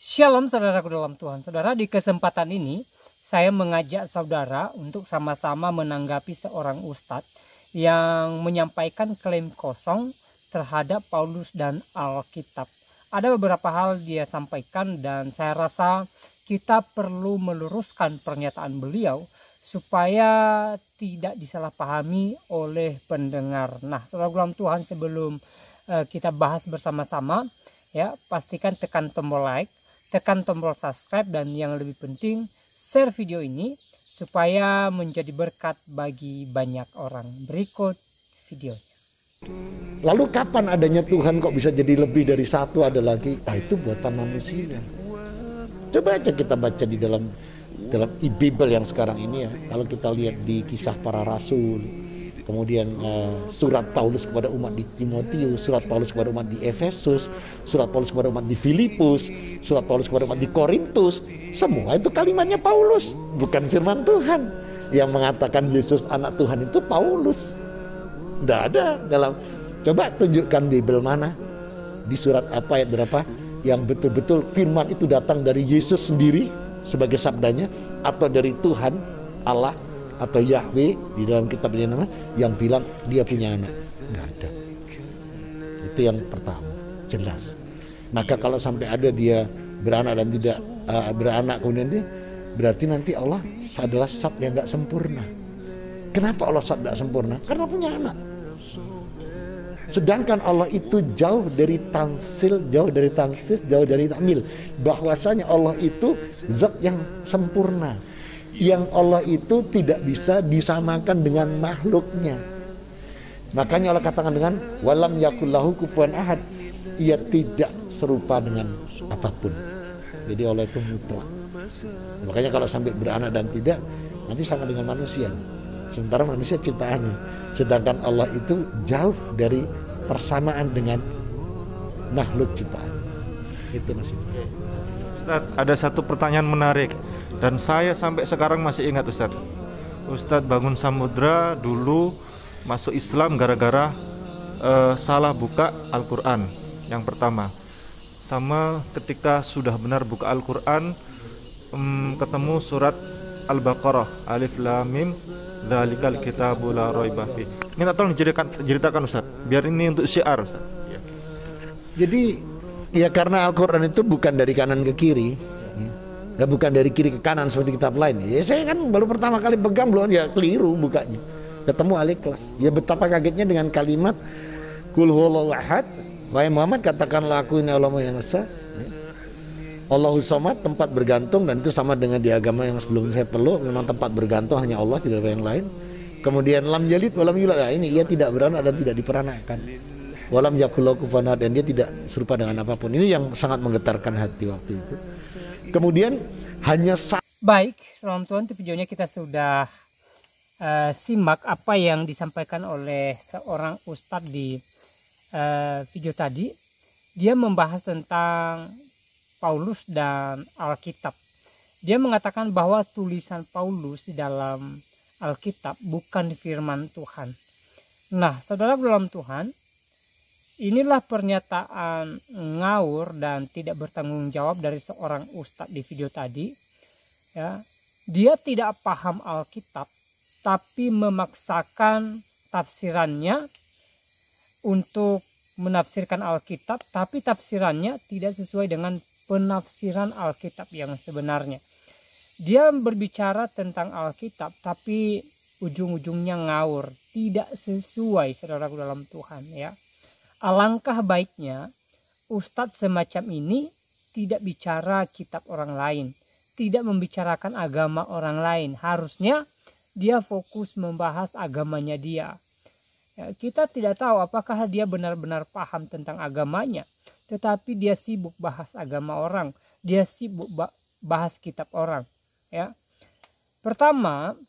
Shalom saudaraku dalam Tuhan. Saudara, di kesempatan ini saya mengajak saudara untuk sama-sama menanggapi seorang ustadz yang menyampaikan klaim kosong terhadap Paulus dan Alkitab. Ada beberapa hal dia sampaikan dan saya rasa kita perlu meluruskan pernyataan beliau supaya tidak disalahpahami oleh pendengar. Nah, saudara dalam Tuhan, sebelum kita bahas bersama-sama, ya, pastikan tekan tombol like, tekan tombol subscribe, dan yang lebih penting share video ini supaya menjadi berkat bagi banyak orang. Berikut videonya. Lalu kapan adanya Tuhan kok bisa jadi lebih dari satu, ada lagi? Nah, itu buatan manusia. Coba aja kita baca di dalam Bible yang sekarang ini ya. Kalau kita lihat di Kisah Para Rasul, kemudian surat Paulus kepada umat di Timotius, surat Paulus kepada umat di Efesus, surat Paulus kepada umat di Filipus, surat Paulus kepada umat di Korintus, semua itu kalimatnya Paulus, bukan firman Tuhan. Yang mengatakan Yesus anak Tuhan itu Paulus. Tidak ada dalam. Coba tunjukkan Bible mana, di surat apa, ayat berapa yang betul-betul firman itu datang dari Yesus sendiri sebagai sabdanya, atau dari Tuhan Allah atau Yahweh di dalam kitabnya nama yang bilang dia punya anak. Nggak ada. Itu yang pertama, jelas. Maka kalau sampai ada dia beranak dan tidak beranak kemudian dia, berarti nanti Allah adalah zat yang nggak sempurna. Kenapa Allah zat nggak sempurna? Karena punya anak. Sedangkan Allah itu jauh dari tamsil, jauh dari taksis, jauh dari takmil. Bahwasanya Allah itu zat yang sempurna, yang Allah itu tidak bisa disamakan dengan makhluknya. Makanya Allah katakan dengan walam yakullahu kufuwan ahad, ia tidak serupa dengan apapun. Jadi Allah itu mutlak. Makanya kalau sampai beranak dan tidak, nanti sama dengan manusia. Sementara manusia ciptaannya. Sedangkan Allah itu jauh dari persamaan dengan makhluk ciptaan. Itu maksudnya. Ustaz, ada satu pertanyaan menarik dan saya sampai sekarang masih ingat, Ustaz. Ustaz Bangun Samudra dulu masuk Islam gara-gara salah buka Al-Quran yang pertama. Sama ketika sudah benar buka Al-Quran, ketemu surat Al-Baqarah, Alif Lam Mim, Dzalikal kitabu la raiba fi. Minta tolong ceritakan Ustaz, biar ini untuk syiar, Ustaz. Ya. Jadi ya karena Al-Quran itu bukan dari kanan ke kiri, ya, bukan dari kiri ke kanan seperti kitab lain. Ya saya kan baru pertama kali pegang belum, ya keliru bukanya. Ketemu Al-Ikhlas. Ya betapa kagetnya dengan kalimat Qul huwallahu ahad, wahai Muhammad katakanlah aku ini Allah yang esa. Allahus Samad, tempat bergantung, dan itu sama dengan di agama yang sebelum saya peluk, memang tempat bergantung hanya Allah, tidak ada yang lain. Kemudian lam yalid walam yulad, ini ia tidak beranak dan tidak diperanakkan. Walam yakul lahu kufuwan ahad, dan dia tidak serupa dengan apapun. Ini yang sangat menggetarkan hati waktu itu. Kemudian hanya baik, salam Tuhan, itu videonya kita sudah simak apa yang disampaikan oleh seorang ustadz di video tadi. Dia membahas tentang Paulus dan Alkitab. Dia mengatakan bahwa tulisan Paulus di dalam Alkitab bukan firman Tuhan. Nah, saudara dalam Tuhan, inilah pernyataan ngawur dan tidak bertanggung jawab dari seorang ustadz di video tadi. Ya, dia tidak paham Alkitab, tapi memaksakan tafsirannya untuk menafsirkan Alkitab, tapi tafsirannya tidak sesuai dengan penafsiran Alkitab yang sebenarnya. Dia berbicara tentang Alkitab, tapi ujung-ujungnya ngawur, tidak sesuai, saudaraku dalam Tuhan, ya. Alangkah baiknya ustadz semacam ini tidak bicara kitab orang lain, tidak membicarakan agama orang lain. Harusnya dia fokus membahas agamanya dia. Ya, kita tidak tahu apakah dia benar-benar paham tentang agamanya, tetapi dia sibuk bahas agama orang, dia sibuk bahas kitab orang. Ya, pertama,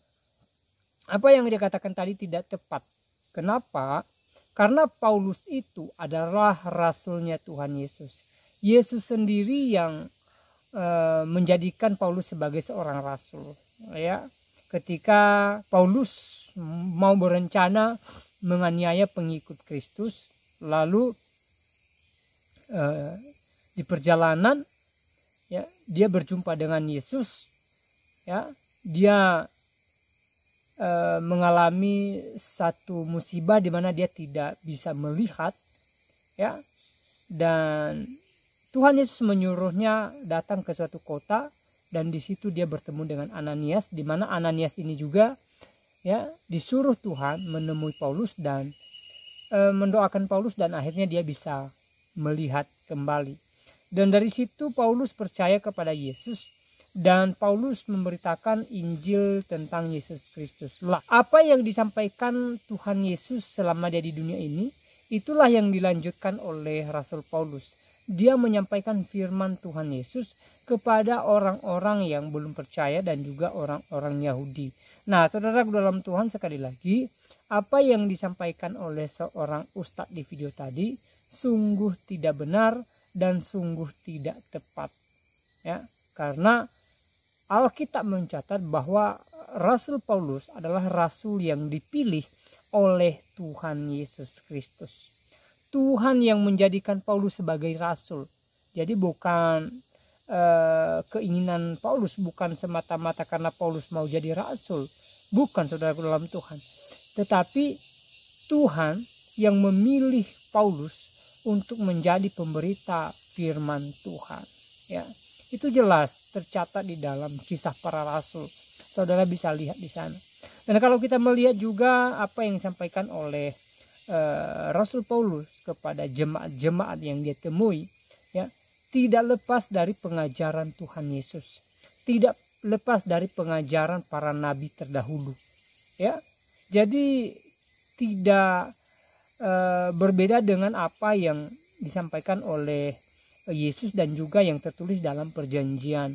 apa yang dia katakan tadi tidak tepat. Kenapa? Karena Paulus itu adalah rasulnya Tuhan Yesus. Yesus sendiri yang menjadikan Paulus sebagai seorang rasul. Ya, ketika Paulus mau berencana menganiaya pengikut Kristus, lalu di perjalanan ya, dia berjumpa dengan Yesus, ya, dia mengalami satu musibah di mana dia tidak bisa melihat, ya, dan Tuhan Yesus menyuruhnya datang ke suatu kota, dan di situ dia bertemu dengan Ananias, di mana Ananias ini juga, ya, disuruh Tuhan menemui Paulus dan mendoakan Paulus, dan akhirnya dia bisa melihat kembali. Dan dari situ Paulus percaya kepada Yesus, dan Paulus memberitakan Injil tentang Yesus Kristus. Lah, apa yang disampaikan Tuhan Yesus selama dia di dunia ini, itulah yang dilanjutkan oleh Rasul Paulus. Dia menyampaikan firman Tuhan Yesus kepada orang-orang yang belum percaya dan juga orang-orang Yahudi. Nah, saudara dalam Tuhan, sekali lagi, apa yang disampaikan oleh seorang ustadz di video tadi sungguh tidak benar dan sungguh tidak tepat, ya, karena Alkitab mencatat bahwa Rasul Paulus adalah rasul yang dipilih oleh Tuhan Yesus Kristus. Tuhan yang menjadikan Paulus sebagai rasul. Jadi bukan keinginan Paulus, bukan semata-mata karena Paulus mau jadi rasul. Bukan, saudara dalam Tuhan. Tetapi Tuhan yang memilih Paulus untuk menjadi pemberita firman Tuhan, ya. Itu jelas tercatat di dalam Kisah Para Rasul. Saudara bisa lihat di sana. Dan kalau kita melihat juga apa yang disampaikan oleh Rasul Paulus kepada jemaat-jemaat yang dia temui, ya, tidak lepas dari pengajaran Tuhan Yesus, tidak lepas dari pengajaran para nabi terdahulu, ya. Jadi tidak berbeda dengan apa yang disampaikan oleh Yesus dan juga yang tertulis dalam Perjanjian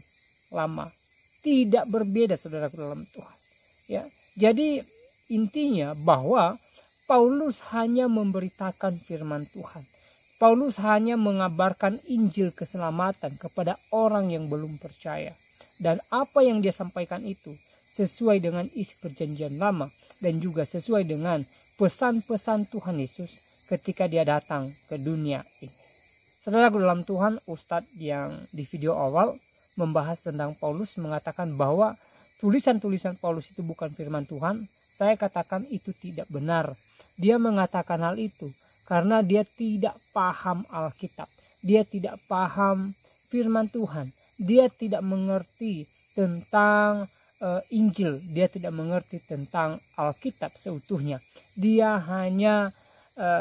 Lama. Tidak berbeda, saudara dalam Tuhan, ya. Jadi intinya bahwa Paulus hanya memberitakan firman Tuhan. Paulus hanya mengabarkan Injil keselamatan kepada orang yang belum percaya. Dan apa yang dia sampaikan itu sesuai dengan isi Perjanjian Lama dan juga sesuai dengan pesan-pesan Tuhan Yesus ketika dia datang ke dunia ini. Saudara dalam Tuhan, Ustadz yang di video awal membahas tentang Paulus mengatakan bahwa tulisan-tulisan Paulus itu bukan firman Tuhan. Saya katakan itu tidak benar. Dia mengatakan hal itu karena dia tidak paham Alkitab. Dia tidak paham firman Tuhan. Dia tidak mengerti tentang Injil. Dia tidak mengerti tentang Alkitab seutuhnya. Dia hanya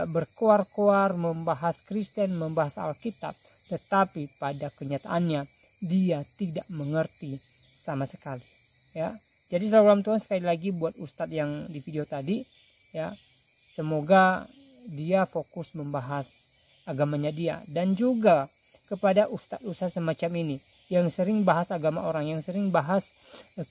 berkoar-koar membahas Kristen, membahas Alkitab, tetapi pada kenyataannya dia tidak mengerti sama sekali, ya. Jadi salam Tuhan sekali lagi buat Ustadz yang di video tadi, ya, semoga dia fokus membahas agamanya dia, dan juga kepada ustadz-ustadz semacam ini yang sering bahas agama orang, yang sering bahas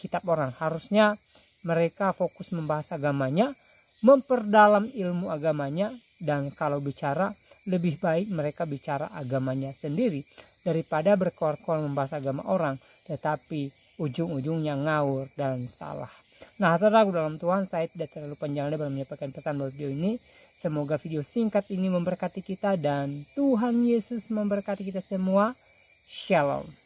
kitab orang, harusnya mereka fokus membahas agamanya, memperdalam ilmu agamanya, dan kalau bicara lebih baik mereka bicara agamanya sendiri daripada berkoar-koar membahas agama orang tetapi ujung-ujungnya ngawur dan salah. Nah, saudara dalam Tuhan, saya tidak terlalu panjang lebar menyampaikan pesan dalam video ini. Semoga video singkat ini memberkati kita dan Tuhan Yesus memberkati kita semua. Shalom.